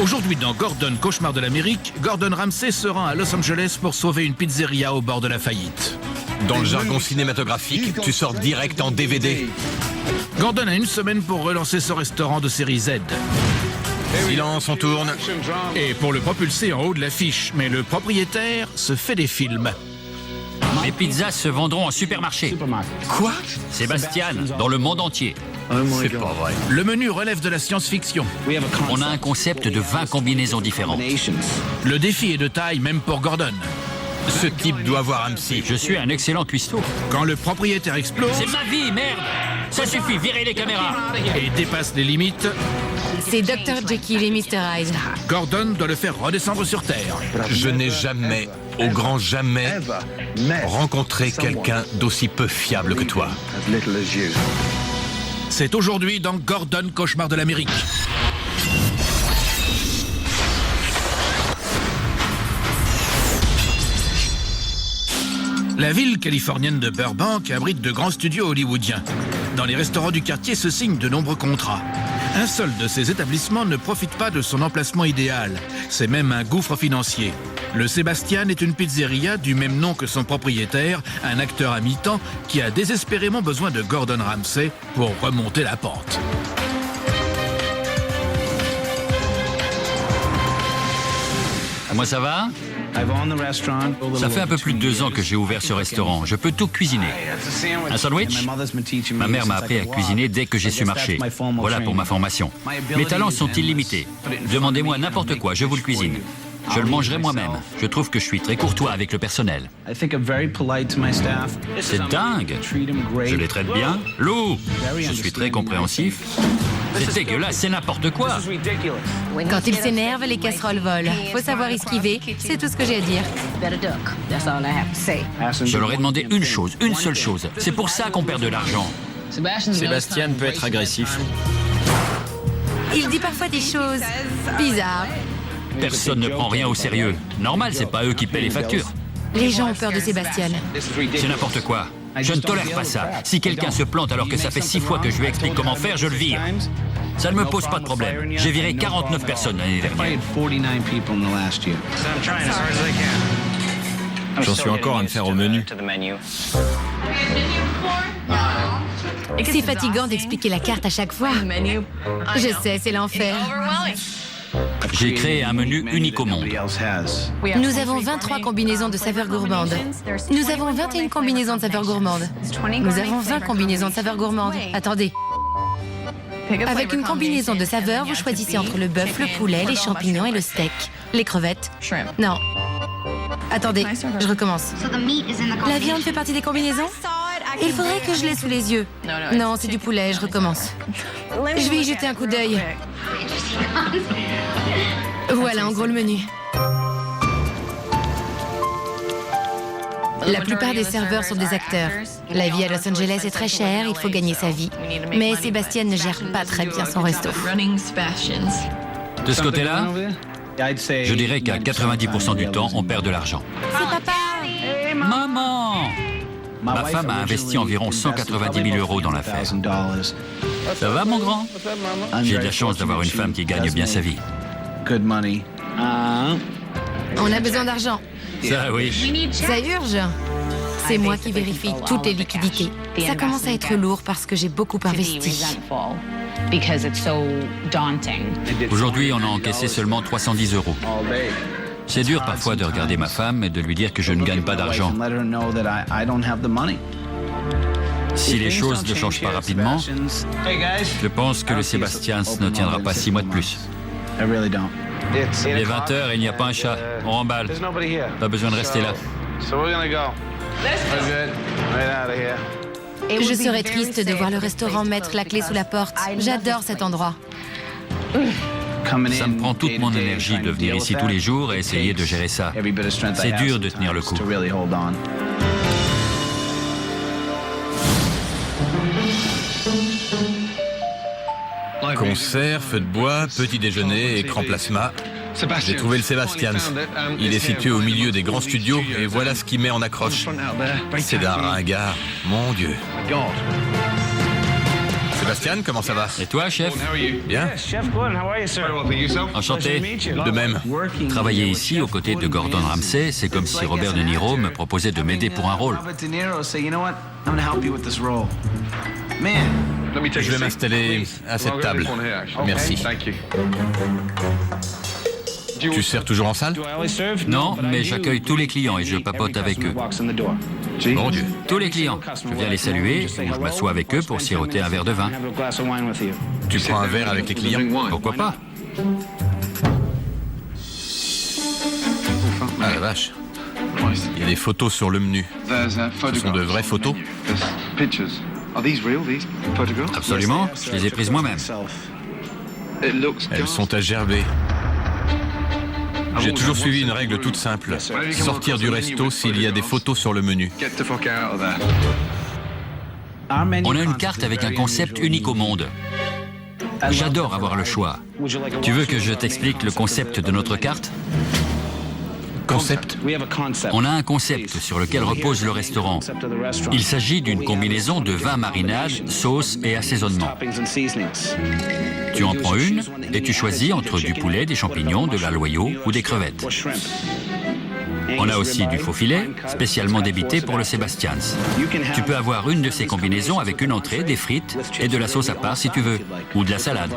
Aujourd'hui dans Gordon, cauchemar de l'Amérique, Gordon Ramsay se rend à Los Angeles pour sauver une pizzeria au bord de la faillite. Dans le jargon cinématographique, tu sors direct en DVD. Gordon a une semaine pour relancer son restaurant de série Z. Silence, on tourne. Et pour le propulser en haut de l'affiche, mais le propriétaire se fait des films. Les pizzas se vendront en supermarché. Quoi? Sébastien, dans le monde entier. C'est pas vrai. Le menu relève de la science-fiction. On a un concept de 20 combinaisons différentes. Le défi est de taille même pour Gordon. Ce type doit avoir un psy. Je suis un excellent cuistot. Quand le propriétaire explose C'est ma vie, merde! Ça suffit, virez les caméras! et dépasse les limites, C'est Dr. Jekyll et Mr. Hyde. Gordon doit le faire redescendre sur Terre. Je n'ai jamais, au grand jamais, rencontré quelqu'un d'aussi peu fiable que toi. C'est aujourd'hui dans Gordon, cauchemar de l'Amérique. La ville californienne de Burbank abrite de grands studios hollywoodiens. Dans les restaurants du quartier se signent de nombreux contrats. Un seul de ces établissements ne profite pas de son emplacement idéal. C'est même un gouffre financier. Le Sébastien est une pizzeria du même nom que son propriétaire, un acteur à mi-temps qui a désespérément besoin de Gordon Ramsay pour remonter la pente. Moi, ça va? Ça fait un peu plus de 2 ans que j'ai ouvert ce restaurant. Je peux tout cuisiner. Un sandwich? Ma mère m'a appris à cuisiner dès que j'ai su marcher. Voilà pour ma formation. Mes talents sont illimités. Demandez-moi n'importe quoi, je vous le cuisine. Je le mangerai moi-même. Je trouve que je suis très courtois avec le personnel. C'est dingue. Je les traite bien. Lou, je suis très compréhensif. C'est dégueulasse, c'est n'importe quoi. Quand il s'énerve, les casseroles volent. Faut savoir esquiver, c'est tout ce que j'ai à dire. Je leur ai demandé une chose, une seule chose. C'est pour ça qu'on perd de l'argent. Sébastien peut être agressif. Il dit parfois des choses bizarres. Personne ne prend rien au sérieux. Normal, c'est pas eux qui paient les factures. Les gens ont peur de Sébastien. C'est n'importe quoi. Je ne tolère pas ça. Si quelqu'un se plante alors que ça fait 6 fois que je lui explique comment faire, je le vire. Ça ne me pose pas de problème. J'ai viré 49 personnes l'année dernière. J'en suis encore à me faire au menu. C'est fatigant d'expliquer la carte à chaque fois. Je sais, c'est l'enfer. J'ai créé un menu unique au monde. Nous avons 23 combinaisons de saveurs gourmandes. Nous avons 21 combinaisons de saveurs gourmandes. Nous avons 20 combinaisons de saveurs gourmandes. Attendez. Avec une combinaison de saveurs, vous choisissez entre le bœuf, le poulet, les champignons et le steak. Les crevettes. Non. Attendez, je recommence. La viande fait partie des combinaisons? Il faudrait que je l'ai sous les yeux. Non, c'est du poulet, je recommence. Je vais y jeter un coup d'œil. Voilà en gros le menu. La plupart des serveurs sont des acteurs. La vie à Los Angeles est très chère, il faut gagner sa vie. Mais Sébastien ne gère pas très bien son resto. De ce côté-là, je dirais qu'à 90% du temps, on perd de l'argent. C'est papa! Maman! Ma femme a investi environ 190 000 € dans l'affaire. Ça va, mon grand? J'ai de la chance d'avoir une femme qui gagne bien sa vie. On a besoin d'argent. Ça, oui. Ça urge. C'est moi qui vérifie toutes les liquidités. Ça commence à être lourd parce que j'ai beaucoup investi. Aujourd'hui, on a encaissé seulement 310 €. C'est dur parfois de regarder ma femme et de lui dire que je ne gagne pas d'argent. Si les choses ne changent pas rapidement, je pense que le Sébastien ne tiendra pas 6 mois de plus. Il est 20h et il n'y a pas un chat. On remballe. Pas besoin de rester là. Je serais triste de voir le restaurant mettre la clé sous la porte. J'adore cet endroit. Ça me prend toute mon énergie de venir ici tous les jours et essayer de gérer ça. C'est dur de tenir le coup. Concert, feu de bois, petit déjeuner, écran plasma. J'ai trouvé le Sébastien. Il est situé au milieu des grands studios et voilà ce qu'il met en accroche. C'est d'un ringard, mon Dieu. Sébastien, comment ça va? Et toi, chef? Bien. Enchanté. De même. Travailler ici aux côtés de Gordon Ramsay, c'est comme si Robert De Niro me proposait de m'aider pour un rôle. Je vais m'installer à cette table. Merci. Tu sers toujours en salle? Non, mais j'accueille tous les clients et je papote avec eux. Mon Dieu. Tous les clients. Je viens les saluer ou je m'assois avec eux pour siroter un verre de vin. Tu prends un verre avec les clients? Pourquoi pas? Ah la vache. Il y a des photos sur le menu. Ce sont de vraies photos? Absolument, je les ai prises moi-même. Elles sont à gerber. J'ai toujours suivi une règle toute simple. Sortir du resto s'il y a des photos sur le menu. On a une carte avec un concept unique au monde. J'adore avoir le choix. Tu veux que je t'explique le concept de notre carte? Concept? On a un concept sur lequel repose le restaurant. Il s'agit d'une combinaison de 20 marinages, sauces et assaisonnements. Tu en prends une et tu choisis entre du poulet, des champignons, de l'aloyau ou des crevettes. On a aussi du faux filet, spécialement débité pour le Sebastian's. Tu peux avoir une de ces combinaisons avec une entrée, des frites et de la sauce à part si tu veux, ou de la salade.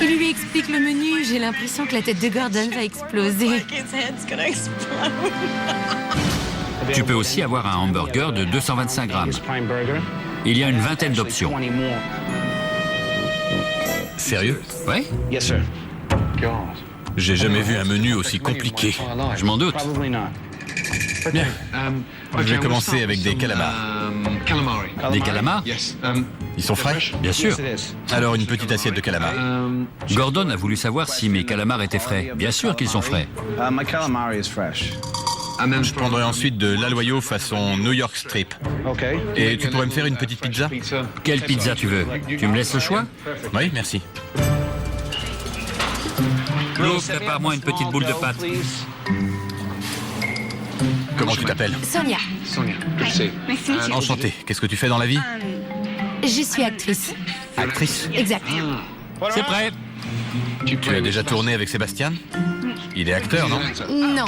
Il lui explique le menu, j'ai l'impression que la tête de Gordon va exploser. Tu peux aussi avoir un hamburger de 225 grammes. Il y a une vingtaine d'options. Sérieux? Oui, J'ai jamais vu un menu aussi compliqué. je m'en doute. Bien. Je vais commencer avec des calamars. Des calamars? Ils sont frais? Bien sûr. Alors une petite assiette de calamars. Gordon a voulu savoir si mes calamars étaient frais. Bien sûr qu'ils sont frais. Je prendrai ensuite de l'aloyau façon New York Strip. Et tu pourrais me faire une petite pizza? Quelle pizza tu veux? Tu me laisses le choix? Oui, merci. Claude, prépare-moi une petite boule de pâte. Comment tu t'appelles? Sonia, Enchanté. Qu'est-ce que tu fais dans la vie? je suis actrice. Actrice? Exact. C'est prêt. Tu as déjà tourné avec Sébastien? Il est acteur, non? Non,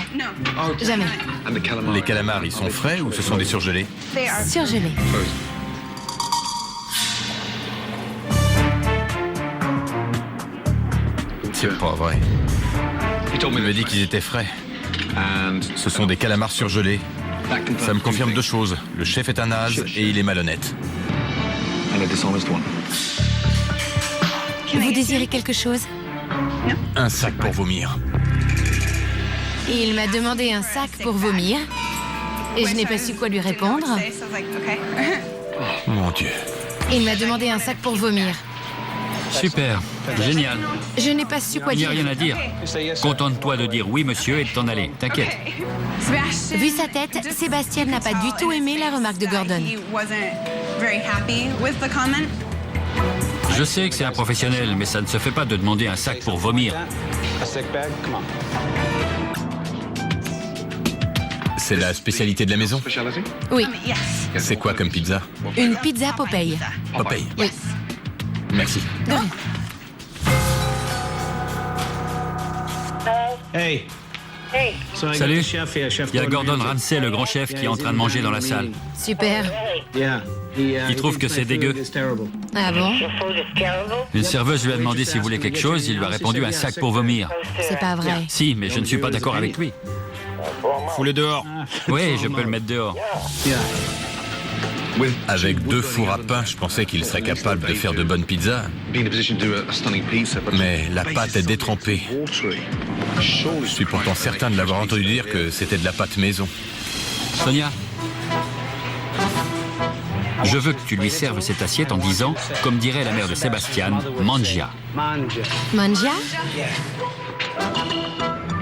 jamais. Les calamars, ils sont frais ou ce sont des surgelés? Surgelé. C'est pas vrai. Il m'a dit qu'ils étaient frais. Ce sont des calamars surgelés. Ça me confirme deux choses. Le chef est un naze et il est malhonnête. Vous désirez quelque chose? Un sac pour vomir. Il m'a demandé un sac pour vomir. Et je n'ai pas su quoi lui répondre. Mon Dieu. Il m'a demandé un sac pour vomir. Super. Génial. Je n'ai pas su quoi Il n'y a dire. rien à dire. Contente-toi de dire oui, monsieur, et de t'en aller. T'inquiète. Vu sa tête, Sébastien n'a pas du tout aimé la remarque de Gordon. Je sais que c'est un professionnel, mais ça ne se fait pas de demander un sac pour vomir. C'est la spécialité de la maison? Oui, C'est quoi comme pizza? une pizza Popeye. Popeye. Oui. Merci. De rien. Salut. Il y a Gordon Ramsay, le grand chef, qui est en train de manger dans la salle. Super. Il trouve que c'est dégueu. Ah bon? Une serveuse lui a demandé s'il voulait quelque chose, il lui a répondu un sac pour vomir. C'est pas vrai. Si, mais je ne suis pas d'accord avec lui. Fous-le dehors. Oui, je peux le mettre dehors. Avec 2 fours à pain, je pensais qu'il serait capable de faire de bonnes pizzas. Mais la pâte est détrempée. Je suis pourtant certain de l'avoir entendu dire que c'était de la pâte maison. Sonia, je veux que tu lui serves cette assiette en disant, comme dirait la mère de Sébastien, mangia. Mangia?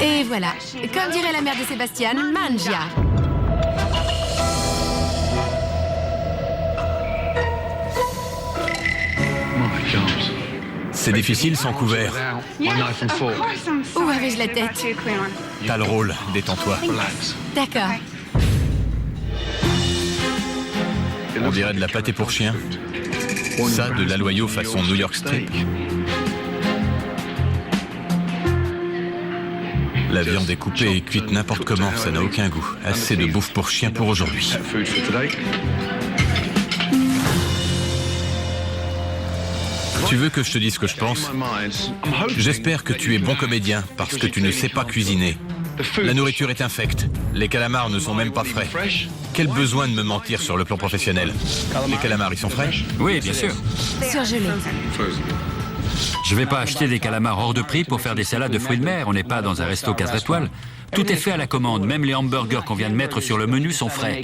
Et voilà. Comme dirait la mère de Sébastien, mangia. C'est difficile sans couvert. Où avais-je la tête? T'as le rôle, détends-toi. D'accord. On dirait de la pâté pour chien. Ça, de l'aloyau façon New York Strip. La viande est coupée et cuite n'importe comment, ça n'a aucun goût. Assez de bouffe pour chien pour aujourd'hui. Tu veux que je te dise ce que je pense? J'espère que tu es bon comédien, parce que tu ne sais pas cuisiner. La nourriture est infecte. Les calamars ne sont même pas frais. Quel besoin de me mentir sur le plan professionnel? Les calamars, ils sont frais? Oui, bien sûr. Surgelé. Je vais pas acheter des calamars hors de prix pour faire des salades de fruits de mer. On n'est pas dans un resto 4 étoiles. Tout est fait à la commande. Même les hamburgers qu'on vient de mettre sur le menu sont frais.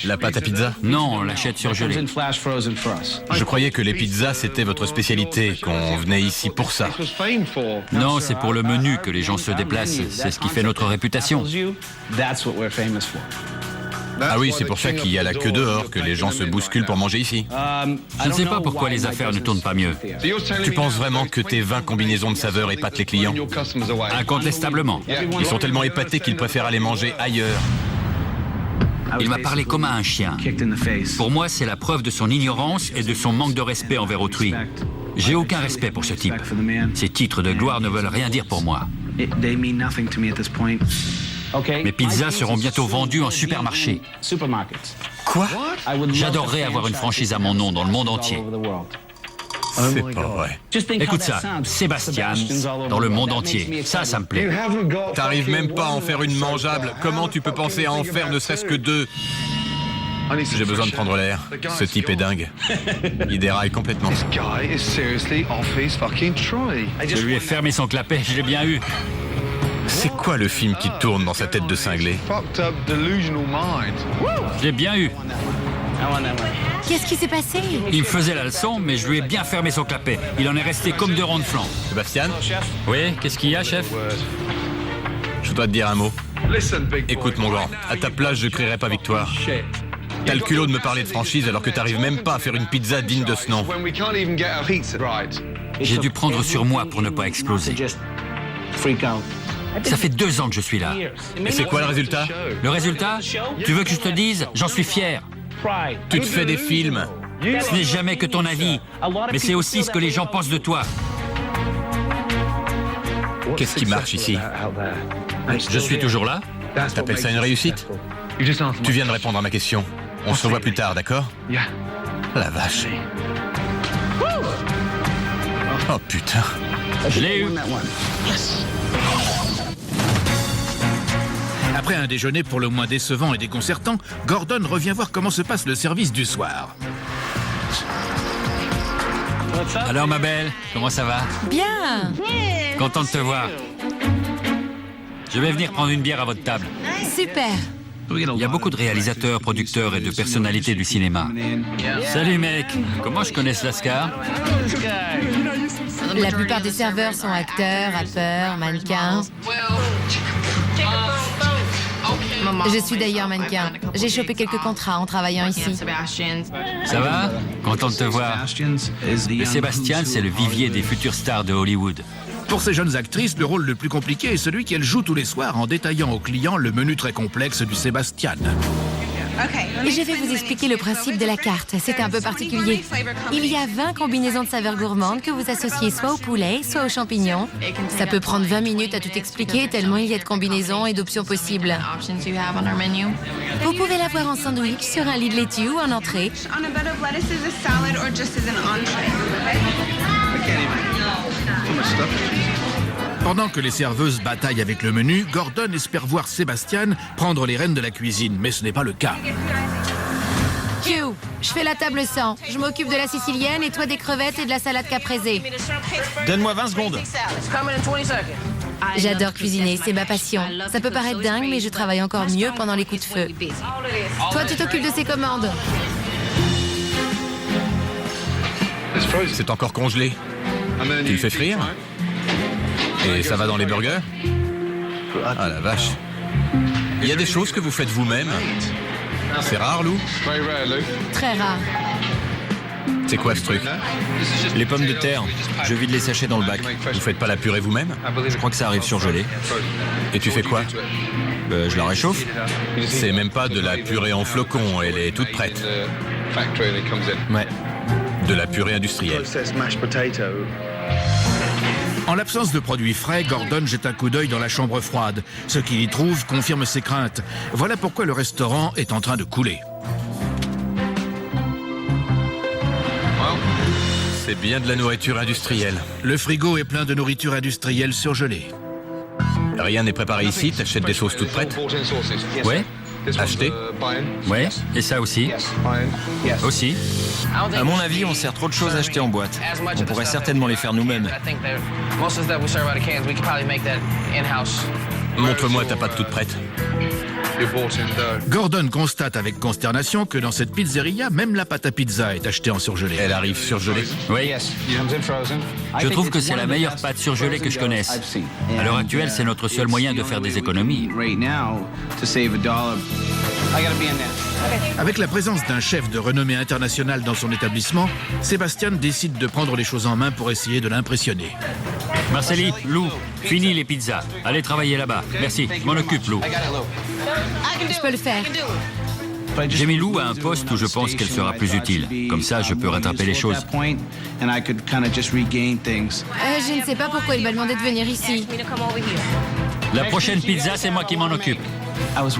La pâte à pizza? Non, on l'achète surgelée. Je croyais que les pizzas, c'était votre spécialité, qu'on venait ici pour ça. Non, c'est pour le menu que les gens se déplacent. C'est ce qui fait notre réputation. Ah oui, c'est pour ça qu'il y a la queue dehors, que les gens se bousculent pour manger ici. Je ne sais pas pourquoi les affaires ne tournent pas mieux. Tu penses vraiment que tes 20 combinaisons de saveurs épatent les clients? Incontestablement. Ils sont tellement épatés qu'ils préfèrent aller manger ailleurs. Il m'a parlé comme à un chien. Pour moi, c'est la preuve de son ignorance et de son manque de respect envers autrui. J'ai aucun respect pour ce type. Ces titres de gloire ne veulent rien dire pour moi. Mes pizzas seront bientôt vendues en supermarché. Quoi? J'adorerais avoir une franchise à mon nom dans le monde entier. C'est pas vrai. Écoute ça, Sébastien, dans le monde entier. Ça me plaît. T'arrives même pas à en faire une mangeable. Comment tu peux penser à en faire ne serait-ce que 2? J'ai besoin de prendre l'air. Ce type est dingue. Il déraille complètement. Je lui ai fermé son clapet, je l'ai bien eu. C'est quoi le film qui tourne dans sa tête de cinglé? Je l'ai bien eu. Qu'est-ce qui s'est passé? Il me faisait la leçon, mais je lui ai bien fermé son clapet. Il en est resté comme 2 rangs de flanc. Sébastien, Oui, qu'est-ce qu'il y a, chef? je dois te dire un mot. Écoute, mon grand, à ta place, je crierai pas victoire. T'as le culot de me parler de franchise alors que t'arrives même pas à faire une pizza digne de ce nom. J'ai dû prendre sur moi pour ne pas exploser. Ça fait 2 ans que je suis là. Et c'est quoi le résultat? Le résultat? Tu veux que je te dise? J'en suis fier. Tu te fais des films. Ce n'est jamais que ton avis, mais c'est aussi ce que les gens pensent de toi. Qu'est-ce qui marche ici? Je suis toujours là. T'appelles ça une réussite? Tu viens de répondre à ma question. On se revoit plus tard, d'accord? La vache. Oh putain. Je l'ai eu. Après un déjeuner pour le moins décevant et déconcertant, Gordon revient voir comment se passe le service du soir. Alors ma belle, comment ça va? Bien. Content de te voir. Je vais venir prendre une bière à votre table. Super. Il y a beaucoup de réalisateurs, producteurs et de personnalités du cinéma. Salut mec, comment je connais ce lascar? La plupart des serveurs sont acteurs, rappeurs, mannequins. Je suis d'ailleurs mannequin. J'ai chopé quelques contrats en travaillant ici. Ça va? Content de te voir. Le Sébastien, c'est le vivier des futures stars de Hollywood. Pour ces jeunes actrices, le rôle le plus compliqué est celui qu'elles jouent tous les soirs en détaillant aux clients le menu très complexe du Sébastien. Et je vais vous expliquer le principe de la carte. C'est un peu particulier. Il y a 20 combinaisons de saveurs gourmandes que vous associez soit au poulet, soit aux champignons. Ça peut prendre 20 minutes à tout expliquer, tellement il y a de combinaisons et d'options possibles. Vous pouvez l'avoir en sandwich, sur un lit de laitue ou en entrée. Pendant que les serveuses bataillent avec le menu, Gordon espère voir Sébastien prendre les rênes de la cuisine, mais ce n'est pas le cas. Q, je fais la table 100. Je m'occupe de la sicilienne et toi des crevettes et de la salade caprese. Donne-moi 20 secondes. J'adore cuisiner, c'est ma passion. Ça peut paraître dingue, mais je travaille encore mieux pendant les coups de feu. Toi, tu t'occupes de ces commandes. C'est encore congelé. Tu le fais frire? Et ça va dans les burgers? Ah la vache. Il y a des choses que vous faites vous-même? C'est rare, Lou? Très rare. C'est quoi ce truc? Les pommes de terre, je vide les sachets dans le bac. Vous faites pas la purée vous-même? Je crois que ça arrive surgelé. Et tu fais quoi? Je la réchauffe. C'est même pas de la purée en flocons, elle est toute prête. Ouais. De la purée industrielle. En l'absence de produits frais, Gordon jette un coup d'œil dans la chambre froide. Ce qu'il y trouve confirme ses craintes. Voilà pourquoi le restaurant est en train de couler. C'est bien de la nourriture industrielle. Le frigo est plein de nourriture industrielle surgelée. Rien n'est préparé ici, t'achètes des sauces toutes prêtes? Ouais, Acheter? ouais, et ça aussi. Aussi. À mon avis, on sert trop de choses achetées en boîte. On pourrait certainement les faire nous-mêmes. Montre-moi ta pâte toute prête. Gordon constate avec consternation que dans cette pizzeria, même la pâte à pizza est achetée en surgelé. Elle arrive surgelée. Oui. Je trouve que c'est la meilleure pâte surgelée que je connaisse. À l'heure actuelle, c'est notre seul moyen de faire des économies. Avec la présence d'un chef de renommée internationale dans son établissement, Sébastien décide de prendre les choses en main pour essayer de l'impressionner. Marceli, Lou, fini les pizzas. Allez travailler là-bas. Merci, je m'en occupe, Lou. Je peux le faire. J'ai mis Lou à un poste où je pense qu'elle sera plus utile. Comme ça, je peux rattraper les choses. Je ne sais pas pourquoi il m'a demandé de venir ici. La prochaine pizza, c'est moi qui m'en occupe.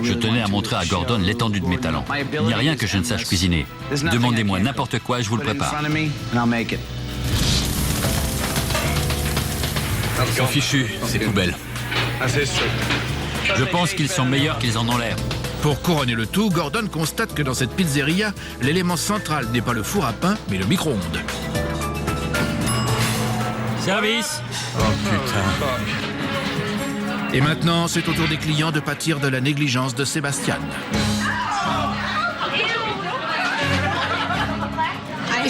Je tenais à montrer à Gordon l'étendue de mes talents. Il n'y a rien que je ne sache cuisiner. Demandez-moi n'importe quoi, je vous le prépare. Sont fichus, ces poubelles. Je pense qu'ils sont meilleurs qu'ils en ont l'air. Pour couronner le tout, Gordon constate que dans cette pizzeria, l'élément central n'est pas le four à pain, mais le micro-ondes. Service. Oh putain. Et maintenant, c'est au tour des clients de pâtir de la négligence de Sébastien.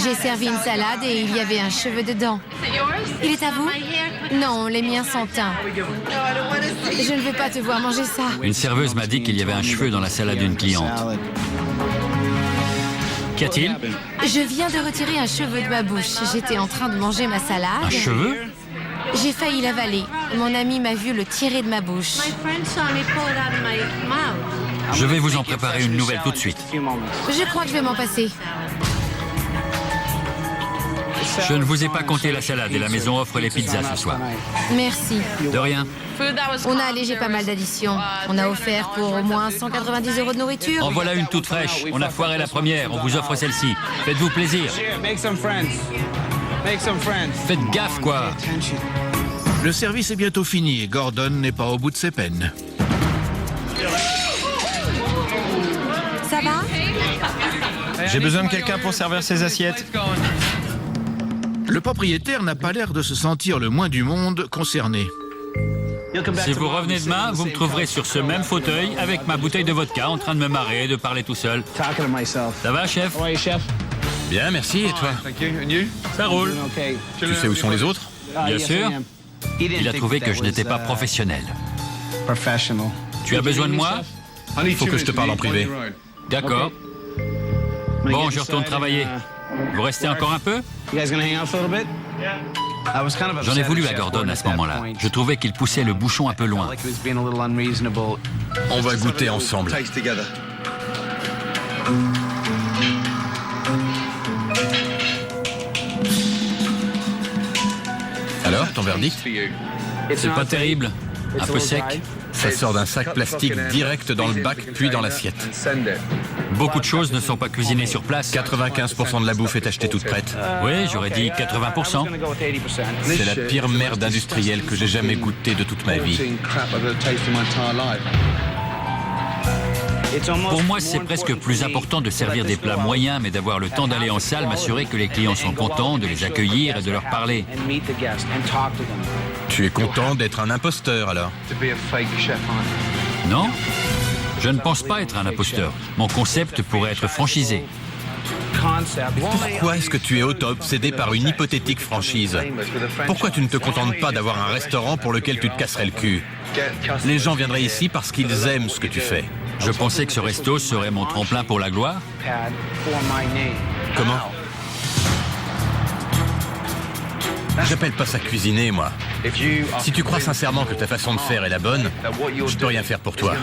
J'ai servi une salade et il y avait un cheveu dedans. Il est à vous? Non, les miens sont teints. Je ne veux pas te voir manger ça. Une serveuse m'a dit qu'il y avait un cheveu dans la salade d'une cliente. Qu'y a-t-il? Je viens de retirer un cheveu de ma bouche. J'étais en train de manger ma salade. Un cheveu? J'ai failli l'avaler. Mon ami m'a vu le tirer de ma bouche. Je vais vous en préparer une nouvelle tout de suite. Je crois que je vais m'en passer. Je ne vous ai pas compté la salade et la maison offre les pizzas ce soir. Merci. De rien. On a allégé pas mal d'additions. On a offert pour au moins 190 € de nourriture. En voilà une toute fraîche. On a foiré la première, on vous offre celle-ci. Faites-vous plaisir. Faites gaffe, quoi. Le service est bientôt fini et Gordon n'est pas au bout de ses peines. Ça va? J'ai besoin de quelqu'un pour servir ces assiettes. Le propriétaire n'a pas l'air de se sentir le moins du monde concerné. Si vous revenez demain, vous me trouverez sur ce même fauteuil avec ma bouteille de vodka en train de me marrer et de parler tout seul. Ça va, chef? Bien, merci, et toi? Ça roule. Tu sais où sont les autres? Bien sûr. Il a trouvé que je n'étais pas professionnel. Tu as besoin de moi? Il faut que je te parle en privé. D'accord. Bon, je retourne travailler. Vous restez encore un peu? J'en ai voulu à Gordon à ce moment-là. Je trouvais qu'il poussait le bouchon un peu loin. On va goûter ensemble. Alors, ton verdict? C'est pas terrible. Un peu sec. Ça sort d'un sac plastique direct dans le bac, puis dans l'assiette. Beaucoup de choses ne sont pas cuisinées sur place. 95% de la bouffe est achetée toute prête. Oui, j'aurais dit 80%. C'est la pire merde industrielle que j'ai jamais goûtée de toute ma vie. Pour moi, c'est presque plus important de servir des plats moyens, mais d'avoir le temps d'aller en salle, m'assurer que les clients sont contents, de les accueillir et de leur parler. Tu es content d'être un imposteur, alors? Non? Je ne pense pas être un imposteur. Mon concept pourrait être franchisé. Pourquoi est-ce que tu es auto-obsédé par une hypothétique franchise? Pourquoi tu ne te contentes pas d'avoir un restaurant pour lequel tu te casserais le cul? Les gens viendraient ici parce qu'ils aiment ce que tu fais. Je pensais que ce resto serait mon tremplin pour la gloire. Comment? J'appelle pas ça cuisiner, moi. Si tu crois sincèrement que ta façon de faire est la bonne, je peux rien faire pour toi.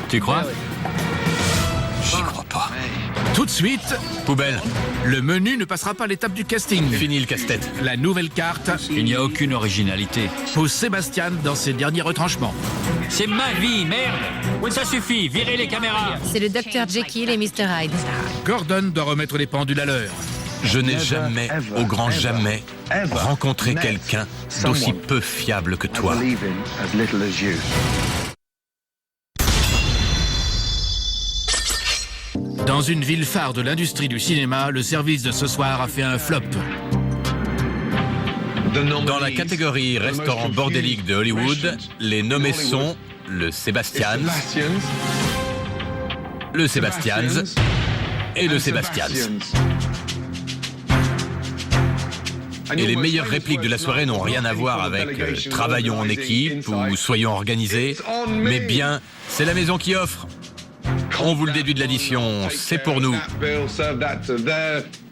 Tu crois? J'y crois pas. Tout de suite, Poubelle, le menu ne passera pas l'étape du casting. fini le casse-tête. La nouvelle carte Il n'y a aucune originalité. pose Sébastien dans ses derniers retranchements. C'est ma vie, merde! Ça suffit, virez les caméras! C'est le Dr Jekyll et Mr Hyde. Gordon doit remettre les pendules à l'heure. Je n'ai jamais, au grand jamais, rencontré quelqu'un d'aussi peu fiable que toi. Dans une ville phare de l'industrie du cinéma, le service de ce soir a fait un flop. Dans la catégorie restaurant bordélique de Hollywood, les nommés sont le Sébastian's, le Sébastian's et le Sébastian's. Et les meilleures répliques de la soirée n'ont rien à voir avec travaillons en équipe ou soyons organisés, mais bien, c'est la maison qui offre. On vous le déduit de l'addition, c'est pour nous.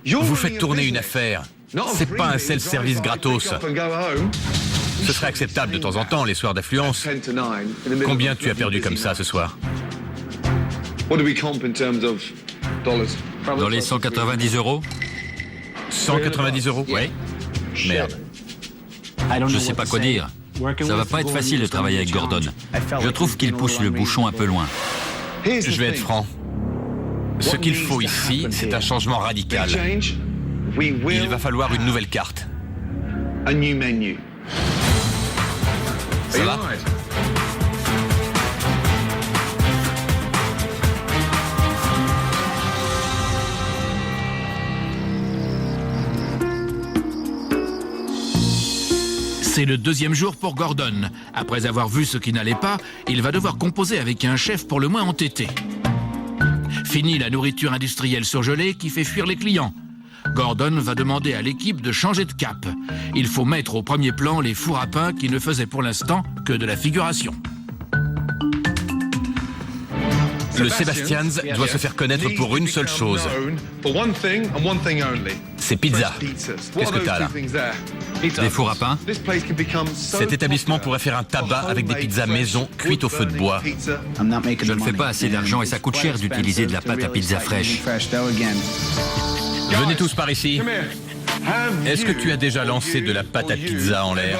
Vous faites tourner une affaire. C'est pas un self-service gratos. Ce serait acceptable de temps en temps, les soirs d'affluence. Combien tu as perdu comme ça ce soir? Dans les 190 €? 190 €? Oui. Merde. Je sais pas quoi dire. Ça va pas être facile de travailler avec Gordon. Je trouve qu'il pousse le bouchon un peu loin. Je vais être franc. Ce qu'il faut ici, c'est un changement radical. Il va falloir une nouvelle carte. Ça va? C'est le deuxième jour pour Gordon. Après avoir vu ce qui n'allait pas, il va devoir composer avec un chef pour le moins entêté. Fini la nourriture industrielle surgelée qui fait fuir les clients. Gordon va demander à l'équipe de changer de cap. Il faut mettre au premier plan les fours à pain qui ne faisaient pour l'instant que de la figuration. Le Sébastian's doit se faire connaître pour une seule chose. C'est pizza. Qu'est-ce que t'as là? Des fours à pain? Cet établissement pourrait faire un tabac avec des pizzas maison cuites au feu de bois. Je ne fais pas assez d'argent et ça coûte cher d'utiliser de la pâte à pizza fraîche. Venez tous par ici. Est-ce que tu as déjà lancé de la pâte à pizza en l'air?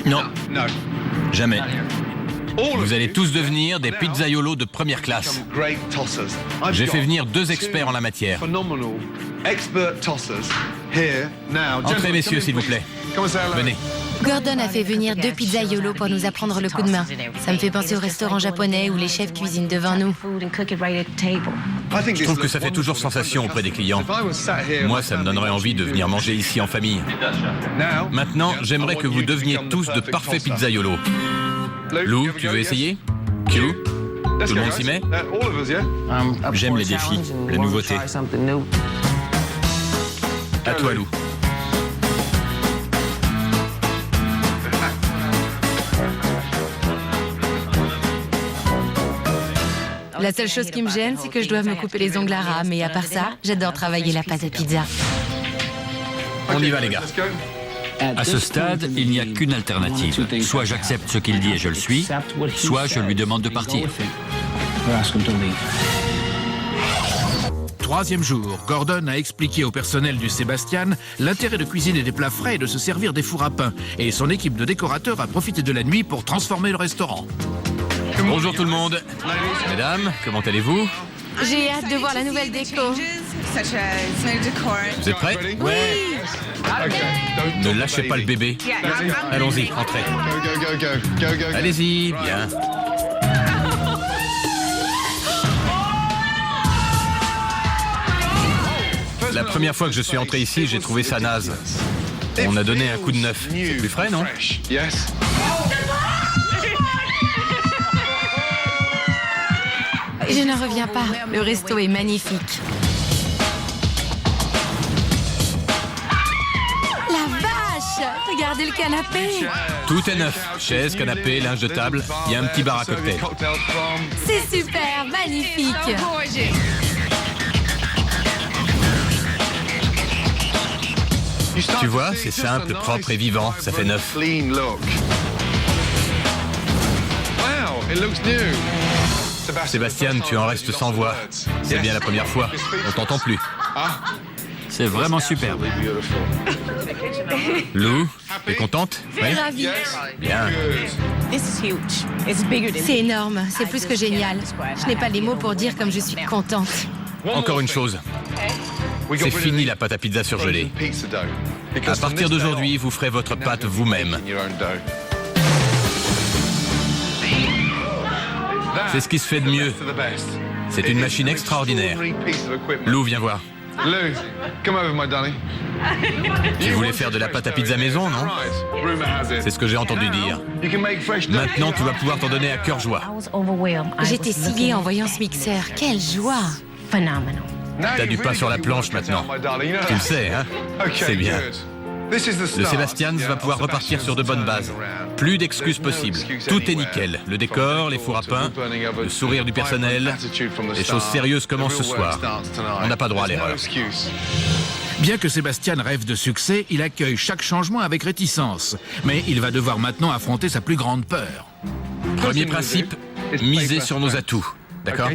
Non. Jamais. Vous allez tous devenir des pizzaiolos de première classe. J'ai fait venir 2 experts en la matière. Entrez, messieurs, s'il vous plaît. Venez. Gordon a fait venir 2 pizzaiolos pour nous apprendre le coup de main. Ça me fait penser au restaurant japonais où les chefs cuisinent devant nous. Je trouve que ça fait toujours sensation auprès des clients. Moi, ça me donnerait envie de venir manger ici en famille. Maintenant, j'aimerais que vous deveniez tous de parfaits pizzaiolos. Lou, tu veux essayer? Q? Tout le monde s'y met? J'aime les défis, les nouveautés. À toi, Lou. La seule chose qui me gêne, c'est que je dois me couper les ongles à ras, mais à part ça, j'adore travailler la pâte à pizza. On y va, les gars. À ce stade, il n'y a qu'une alternative. Soit j'accepte ce qu'il dit et je le suis, soit je lui demande de partir. Troisième jour, Gordon a expliqué au personnel du Sébastien l'intérêt de cuisiner des plats frais et de se servir des fours à pain. Et son équipe de décorateurs a profité de la nuit pour transformer le restaurant. Bonjour tout le monde. Mesdames, comment allez-vous? J'ai hâte de voir la nouvelle déco. Vous êtes prêts? Ne lâchez pas le bébé. Allons-y, entrez. Allez-y, bien. La première fois que je suis entré ici, j'ai trouvé ça naze. On a donné un coup de neuf. C'est plus frais, non? Je n'en reviens pas. Le resto est magnifique. La vache! Regardez le canapé. Tout est neuf. Chaises, canapé, linge de table. Il y a un petit bar à cocktail. C'est super, magnifique. Tu vois, c'est simple, propre et vivant, ça fait neuf. Sébastien, tu en restes sans voix. C'est bien la première fois, on t'entend plus. C'est vraiment superbe. Lou, t'es contente? Oui. Ravie. Bien. C'est énorme, c'est plus que génial. Je n'ai pas les mots pour dire comme je suis contente. Encore une chose. C'est fini la pâte à pizza surgelée. À partir d'aujourd'hui, vous ferez votre pâte vous-même. C'est ce qui se fait de mieux. C'est une machine extraordinaire. Lou, viens voir. Tu voulais faire de la pâte à pizza maison, non? C'est ce que j'ai entendu dire. Maintenant, tu vas pouvoir t'en donner à cœur joie. J'étais sciée en voyant ce mixeur. Quelle joie! T'as du pain sur la planche maintenant. Tu le sais, hein? C'est bien. Le Sébastien va pouvoir repartir sur de bonnes bases. Plus d'excuses possibles. Tout est nickel. Le décor, les fours à pain, le sourire du personnel. Les choses sérieuses commencent ce soir. On n'a pas droit à l'erreur. Bien que Sébastien rêve de succès, il accueille chaque changement avec réticence. Mais il va devoir maintenant affronter sa plus grande peur. Premier principe, miser sur nos atouts. D'accord?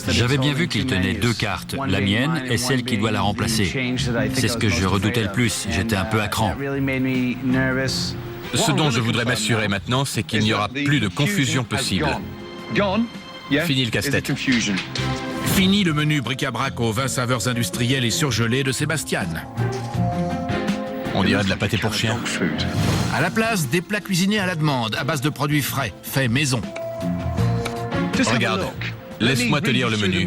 J'avais bien vu qu'il tenait deux cartes, la mienne et celle qui doit la remplacer. C'est ce que je redoutais le plus, j'étais un peu à cran. Ce dont je voudrais m'assurer maintenant, c'est qu'il n'y aura plus de confusion possible. Fini le casse-tête. Fini le menu bric-à-brac aux 20 saveurs industrielles et surgelées de Sébastien. On dirait de la pâté pour chien. À la place, des plats cuisinés à la demande, à base de produits frais, faits maison. Regarde, laisse-moi te lire le menu.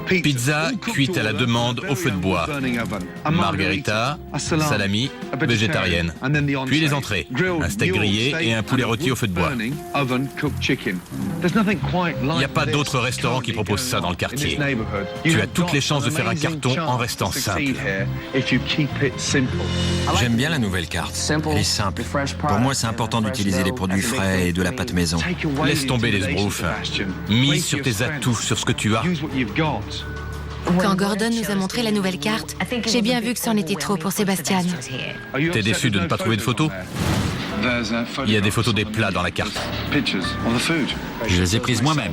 Pizza cuite à la demande au feu de bois. Margherita, salami, végétarienne. Puis les entrées, un steak grillé et un poulet rôti au feu de bois. Il n'y a pas d'autre restaurant qui propose ça dans le quartier. Tu as toutes les chances de faire un carton en restant simple. J'aime bien la nouvelle carte. Elle est simple. Pour moi, c'est important d'utiliser les produits frais et de la pâte maison. Laisse tomber les sbroufs. Mise sur tes atouts, sur ce que tu as. Quand Gordon nous a montré la nouvelle carte, j'ai bien vu que c'en était trop pour Sébastien. T'es déçu de ne pas trouver de photos? Il y a des photos des plats dans la carte. Je les ai prises moi-même.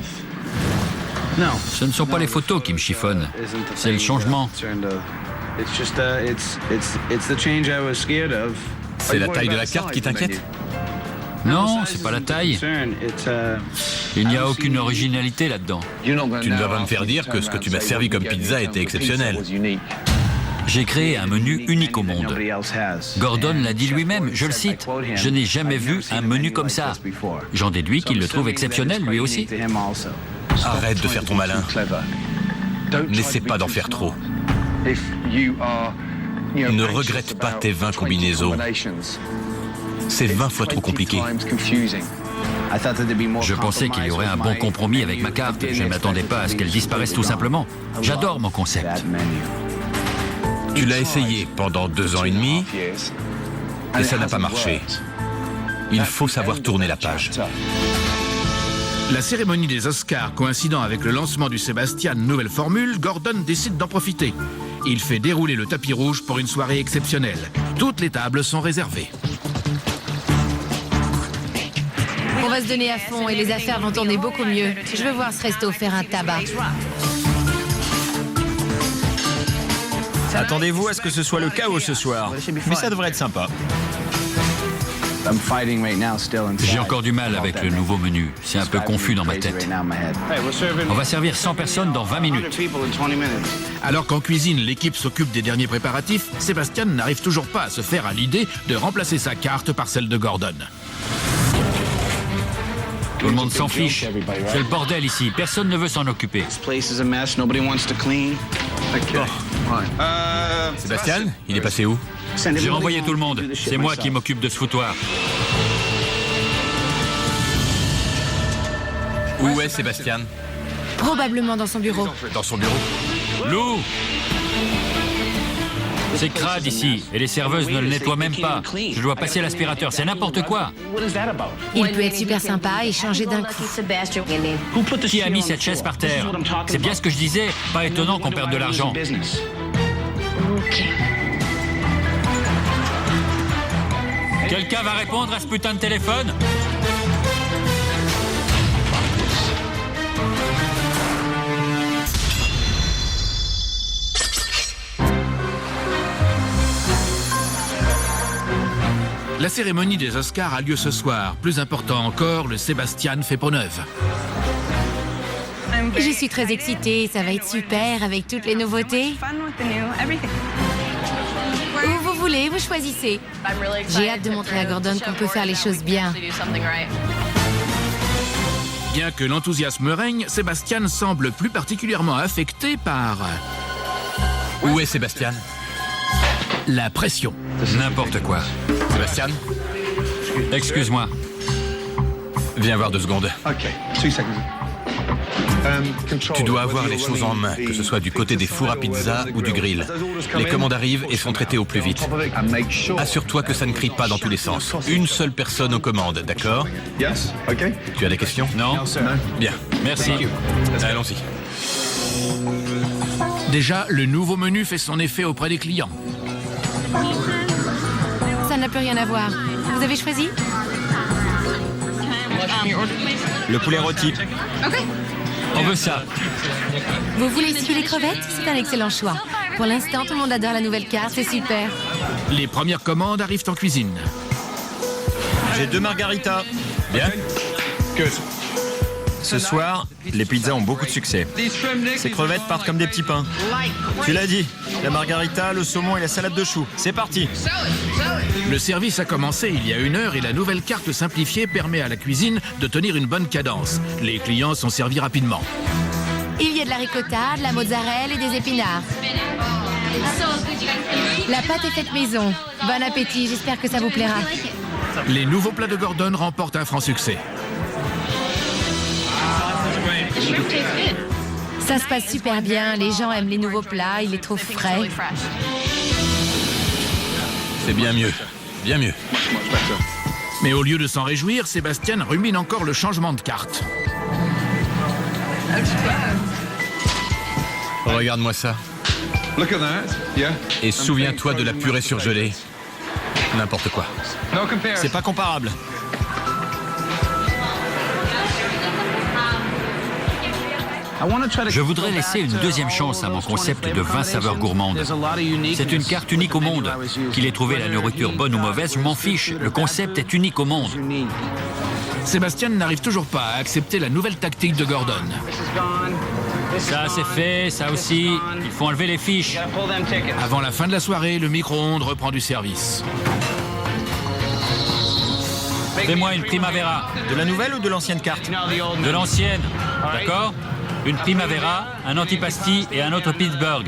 Ce ne sont pas les photos qui me chiffonnent, c'est le changement. C'est la taille de la carte qui t'inquiète? Non, c'est pas la taille. Il n'y a aucune originalité là-dedans. Tu ne vas pas me faire dire que ce que tu m'as servi comme pizza était exceptionnel. J'ai créé un menu unique au monde. Gordon l'a dit lui-même, je le cite, « Je n'ai jamais vu un menu comme ça ». J'en déduis qu'il le trouve exceptionnel lui aussi. Arrête de faire ton malin. N'essaie pas d'en faire trop. Ne regrette pas tes 20 combinaisons. C'est 20 fois trop compliqué. Je pensais qu'il y aurait un bon compromis avec ma carte. Je ne m'attendais pas à ce qu'elle disparaisse tout simplement. J'adore mon concept. Tu l'as essayé pendant 2 ans et demi et ça n'a pas marché. Il faut savoir tourner la page. La cérémonie des Oscars coïncidant avec le lancement du Sébastien nouvelle formule, Gordon décide d'en profiter. Il fait dérouler le tapis rouge pour une soirée exceptionnelle. Toutes les tables sont réservées. On va se donner à fond et les affaires vont tourner beaucoup mieux. Je veux voir ce resto faire un tabac. Attendez-vous à ce que ce soit le chaos ce soir. Mais ça devrait être sympa. J'ai encore du mal avec le nouveau menu. C'est un peu confus dans ma tête. On va servir 100 personnes dans 20 minutes. Alors qu'en cuisine, l'équipe s'occupe des derniers préparatifs, Sébastien n'arrive toujours pas à se faire à l'idée de remplacer sa carte par celle de Gordon. Tout le monde s'en fiche. C'est le bordel ici. Personne ne veut s'en occuper. Sébastien, il est passé où? J'ai renvoyé tout le monde. C'est moi qui m'occupe de ce foutoir. Où est Sébastien? Probablement dans son bureau. Dans son bureau. Lou! C'est crade ici, et les serveuses ne le nettoient même pas. Je dois passer l'aspirateur, c'est n'importe quoi. Il peut être super sympa et changer d'un coup. Qui a mis cette chaise par terre? C'est bien ce que je disais, pas étonnant qu'on perde de l'argent. Quelqu'un va répondre à ce putain de téléphone? La cérémonie des Oscars a lieu ce soir. Plus important encore, le Sébastien fait peau neuve. Je suis très excitée, ça va être super avec toutes les nouveautés. Où vous voulez, vous choisissez. J'ai hâte de montrer à Gordon qu'on peut faire les choses bien. Bien que l'enthousiasme règne, Sébastien semble plus particulièrement affecté par Où est Sébastien? la pression. N'importe quoi. Sébastien, Excuse-moi. viens voir 2 secondes. Tu dois avoir les choses en main, que ce soit du côté des fours à pizza ou du grill. Les commandes arrivent et sont traitées au plus vite. Assure-toi que ça ne crie pas dans tous les sens. Une seule personne aux commandes, d'accord? Tu as des questions? Non? Bien. Merci. Allons-y. Déjà, le nouveau menu fait son effet auprès des clients. Ça n'a plus rien à voir. Vous avez choisi? Le poulet rôti. On veut ça. Vous voulez essayer les crevettes? C'est un excellent choix. Pour l'instant, tout le monde adore la nouvelle carte, c'est super. Les premières commandes arrivent en cuisine. J'ai 2 margaritas. Bien. Ce soir, les pizzas ont beaucoup de succès. Ces crevettes partent comme des petits pains. Tu l'as dit, la margarita, le saumon et la salade de choux. C'est parti. Le service a commencé il y a 1 heure et la nouvelle carte simplifiée permet à la cuisine de tenir une bonne cadence. Les clients sont servis rapidement. Il y a de la ricotta, de la mozzarella et des épinards. La pâte est faite maison. Bon appétit, j'espère que ça vous plaira. Les nouveaux plats de Gordon remportent un franc succès. Ça se passe super bien, les gens aiment les nouveaux plats, ils les trouvent frais. C'est bien mieux. Bien mieux. Mais au lieu de s'en réjouir, Sébastien rumine encore le changement de carte. Regarde-moi ça. Et souviens-toi de la purée surgelée. N'importe quoi. C'est pas comparable. Je voudrais laisser une deuxième chance à mon concept de 20 saveurs gourmandes. C'est une carte unique au monde. Qu'il ait trouvé la nourriture bonne ou mauvaise, je m'en fiche. Le concept est unique au monde. Sébastien n'arrive toujours pas à accepter la nouvelle tactique de Gordon. Ça, c'est fait, ça aussi. Il faut enlever les fiches. Avant la fin de la soirée, le micro-ondes reprend du service. Fais-moi une primavera. De la nouvelle ou de l'ancienne carte? De l'ancienne, d'accord? Une primavera, un antipasti et un autre Pittsburgh.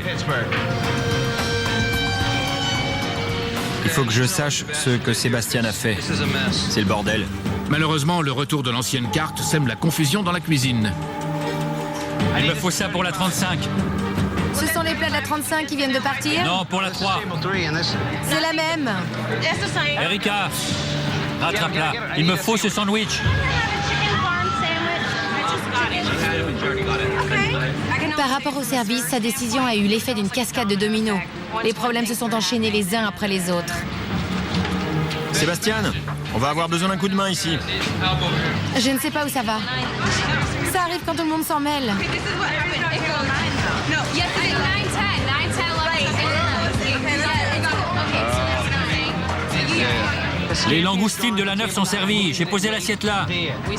Il faut que je sache ce que Sébastien a fait. C'est le bordel. Malheureusement, le retour de l'ancienne carte sème la confusion dans la cuisine. Il me faut ça pour la 35. Ce sont les plats de la 35 qui viennent de partir? Non, pour la 3. C'est la même. Erika, rattrape-la. Il me faut ce sandwich. Par rapport au service, sa décision a eu l'effet d'une cascade de dominos. Les problèmes se sont enchaînés les uns après les autres. Sébastien, on va avoir besoin d'un coup de main ici. Je ne sais pas où ça va. Ça arrive quand tout le monde s'en mêle. Les langoustines de la 9 sont servies. J'ai posé l'assiette là.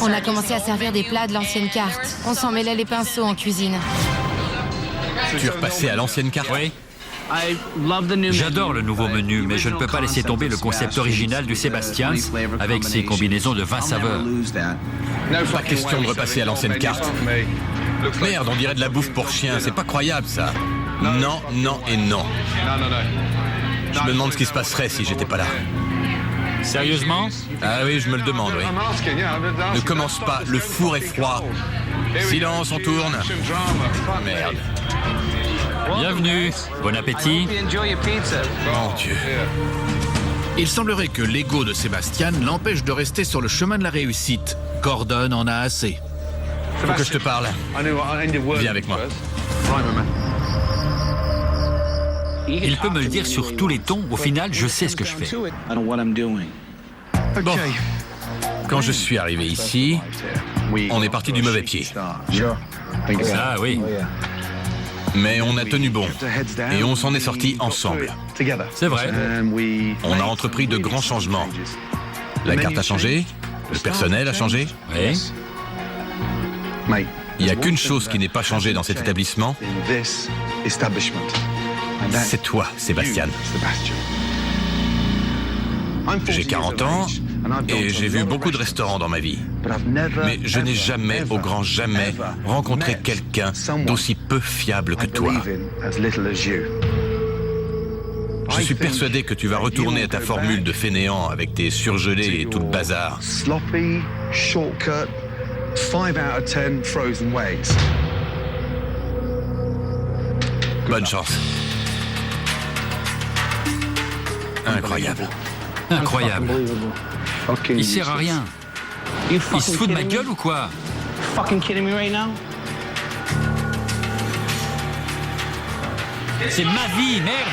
On a commencé à servir des plats de l'ancienne carte. On s'en mêlait les pinceaux en cuisine. Tu es repassé à l'ancienne carte? Oui. J'adore le nouveau menu, mais je ne peux pas laisser tomber le concept original du Sébastien avec ses combinaisons de 20 saveurs. Pas question de repasser à l'ancienne carte. Merde, on dirait de la bouffe pour chien. C'est pas croyable, ça. Non, non et non. Je me demande ce qui se passerait si j'étais pas là. Sérieusement? Ah oui, je me le demande, oui. Ne commence pas, le four est froid. Silence, on tourne. Merde. Bienvenue. Bon appétit. Mon Dieu. Il semblerait que l'ego de Sébastien l'empêche de rester sur le chemin de la réussite. Gordon en a assez. Faut que je te parle. Viens avec moi. Il peut me le dire sur tous les tons. Au final, je sais ce que je fais. Bon, quand je suis arrivé ici, on est parti du mauvais pied. Ah oui, Mais on a tenu bon. Et on s'en est sortis ensemble. c'est vrai. On a entrepris de grands changements. La carte a changé, le personnel a changé. Oui. Il n'y a qu'une chose qui n'est pas changée dans cet établissement, c'est toi, Sébastien. J'ai 40 ans et j'ai vu beaucoup de restaurants dans ma vie. Mais je n'ai jamais, au grand jamais, rencontré quelqu'un d'aussi peu fiable que toi. Je suis persuadé que tu vas retourner à ta formule de fainéant avec tes surgelés et tout le bazar. Bonne chance. Incroyable. Incroyable. Il sert à rien. Il se fout de ma gueule ou quoi? C'est ma vie, merde!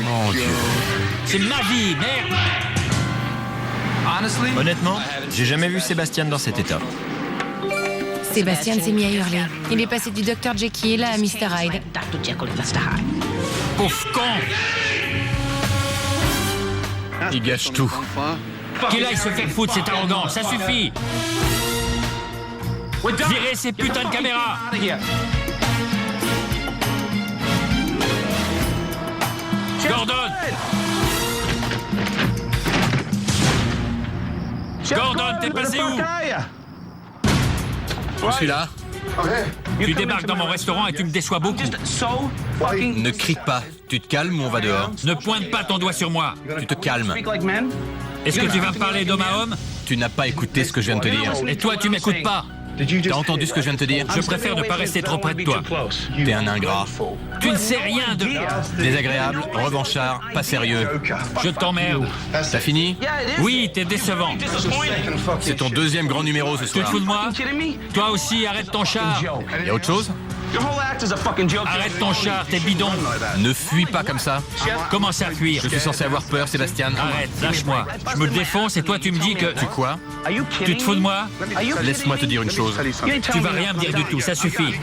Mon Dieu. C'est ma vie, merde! Honnêtement, j'ai jamais vu Sébastien dans cet état. Sébastien s'est mis à hurler. Il est passé du Dr Jekyll à Mr Hyde. Pauvre con! Il gâche tout. Qu'il aille se faire foutre, c'est arrogant, ça suffit! Virez ces putains de caméras! Gordon! Gordon, t'es passé où? Je suis là. Tu débarques dans mon restaurant et tu me déçois beaucoup. Ne crie pas. Tu te calmes ou on va dehors? Ne pointe pas ton doigt sur moi. Tu te calmes. Est-ce que tu vas me parler d'homme à homme? Tu n'as pas écouté ce que je viens de te dire. Et toi, tu m'écoutes pas. T'as entendu ce que je viens de te dire? Je préfère ne pas rester trop près de toi. T'es un ingrat. Tu ne sais rien de... Désagréable, revanchard, pas sérieux. Je t'emmerde. T'as fini? Oui, t'es décevant. C'est ton deuxième grand numéro ce Tu te soir. fous de moi? Toi aussi, arrête ton char. Y a autre chose? Arrête ton char, t'es bidon. Ne fuis pas comme ça. Commence à fuir. Je suis censé avoir peur, Sébastien. Arrête, lâche-moi. Je me défonce et toi, tu me dis que... Tu quoi? Tu te fous de moi? Laisse-moi te dire une chose. Tu vas rien me dire du tout, ça suffit.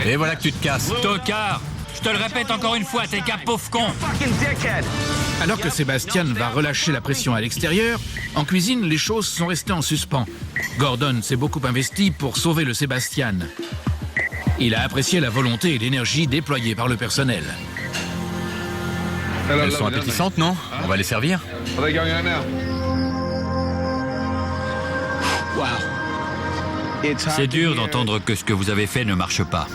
Et voilà que tu te casses. Tocard! Je te le répète encore une fois, t'es qu'un pauvre con. Alors que Sébastien va relâcher la pression à l'extérieur, en cuisine, les choses sont restées en suspens. Gordon s'est beaucoup investi pour sauver le Sébastien. Il a apprécié la volonté et l'énergie déployées par le personnel. Elles sont appétissantes, non? On va les servir? C'est dur d'entendre que ce que vous avez fait ne marche pas.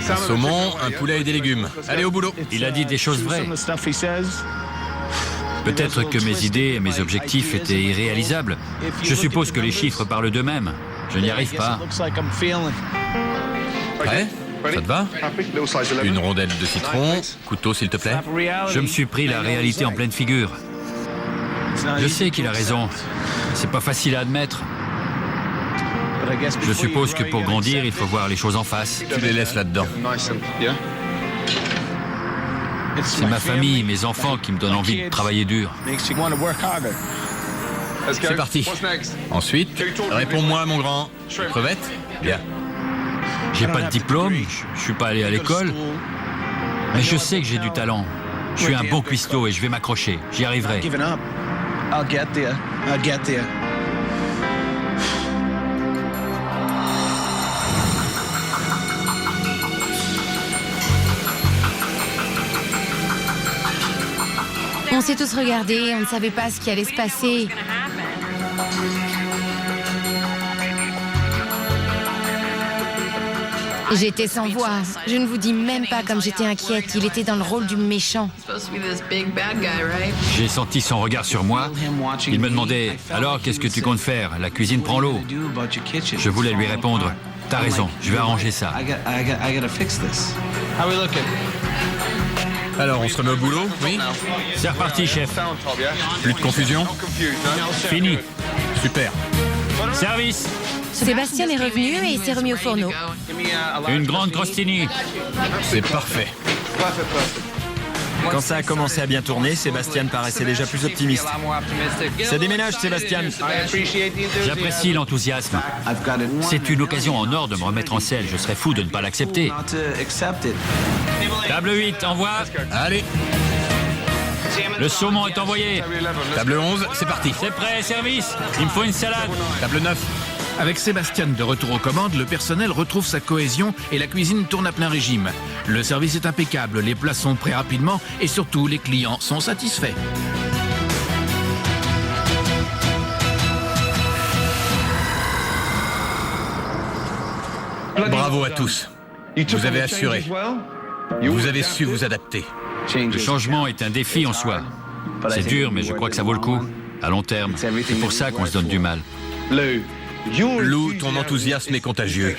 Un saumon, un poulet et des légumes. Allez au boulot. Il a dit des choses vraies. Peut-être que mes idées et mes objectifs étaient irréalisables. Je suppose que les chiffres parlent d'eux-mêmes. Je n'y arrive pas. Prêt? Ça te va? Une rondelle de citron, couteau s'il te plaît. Je me suis pris la réalité en pleine figure. Je sais qu'il a raison. C'est pas facile à admettre. Je suppose que pour grandir, il faut voir les choses en face. Tu les laisses là-dedans. C'est ma famille, mes enfants qui me donnent envie de travailler dur. C'est parti. Ensuite, réponds-moi, mon grand. Crevette? Bien. J'ai pas de diplôme, je suis pas allé à l'école, mais je sais que j'ai du talent. Je suis un bon cuistot et je vais m'accrocher. J'y arriverai. On s'est tous regardés, on ne savait pas ce qui allait se passer. J'étais sans voix. Je ne vous dis même pas comme j'étais inquiète. Il était dans le rôle du méchant. J'ai senti son regard sur moi. Il me demandait « Alors, qu'est-ce que tu comptes faire? La cuisine prend l'eau. » Je voulais lui répondre « T'as raison, je vais arranger ça. » Alors, on se remet au boulot? Oui? C'est reparti, chef. Plus de confusion? Fini. Super. Service. Sébastien est revenu et il s'est remis au fourneau. Une grande crostini. C'est parfait. Quand ça a commencé à bien tourner, Sébastien paraissait déjà plus optimiste. Ça déménage, Sébastien. J'apprécie l'enthousiasme. C'est une occasion en or de me remettre en selle. Je serais fou de ne pas l'accepter. Table 8, envoie. Allez, Le saumon est envoyé. table 11, c'est parti. C'est prêt, service. Il me faut une salade. Table 9. Avec Sébastien de retour aux commandes, le personnel retrouve sa cohésion et la cuisine tourne à plein régime. Le service est impeccable, les plats sont prêts rapidement et surtout les clients sont satisfaits. Bravo à tous. Vous avez assuré. Vous avez su vous adapter. Le changement est un défi en soi. C'est dur, mais je crois que ça vaut le coup. À long terme. C'est pour ça qu'on se donne du mal. Lou, ton enthousiasme est contagieux.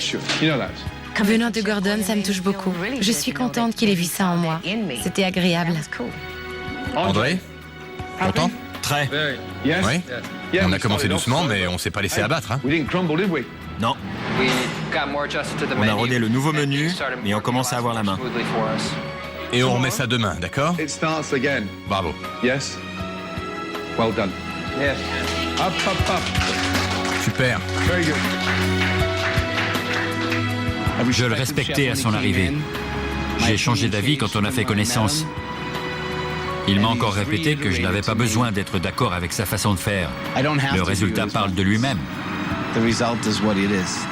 Venant de Gordon, ça me touche beaucoup. Je suis contente qu'il ait vu ça en moi. C'était agréable. André, content? Très. Oui. On a commencé doucement, mais on s'est pas laissé abattre. Hein. Non. On a rodé le nouveau menu, mais on commence à avoir la main. Et on remet ça demain, d'accord? Bravo. Super. Je le respectais à son arrivée. J'ai changé d'avis quand on a fait connaissance. Il m'a encore répété que je n'avais pas besoin d'être d'accord avec sa façon de faire. Le résultat parle de lui-même. The result is what it is.